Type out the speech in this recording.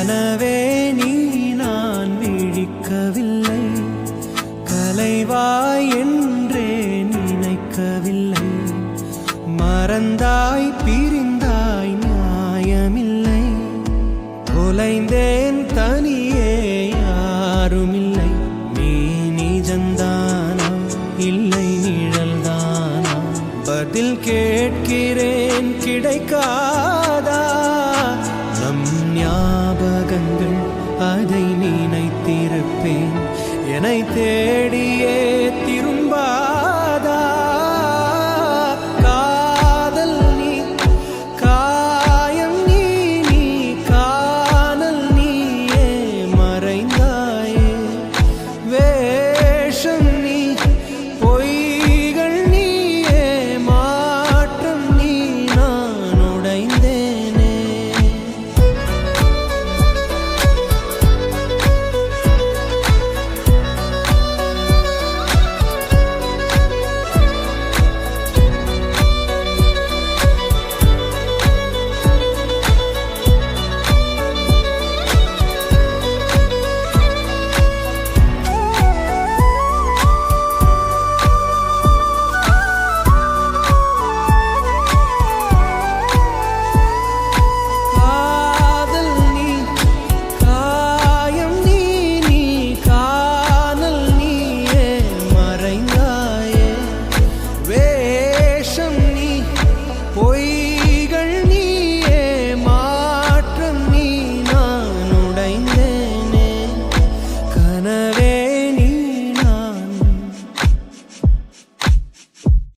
கனவே நீ நான் விழிக்கவில்லை, கலைவாய் என்றே நினைக்கவில்லை. மறந்தாய் பிரிந்தாய் நியாயமில்லை, தொலைந்தேன் தனியே யாருமில்லை. நீ நிஜந்தானா இல்லை நிழல்தானா? பதில் கேட்கிறேன் கிடைக்காதா? நம் ஞாபகங்கள் அதை நினைத்திருப்பேன், என்னை தேடி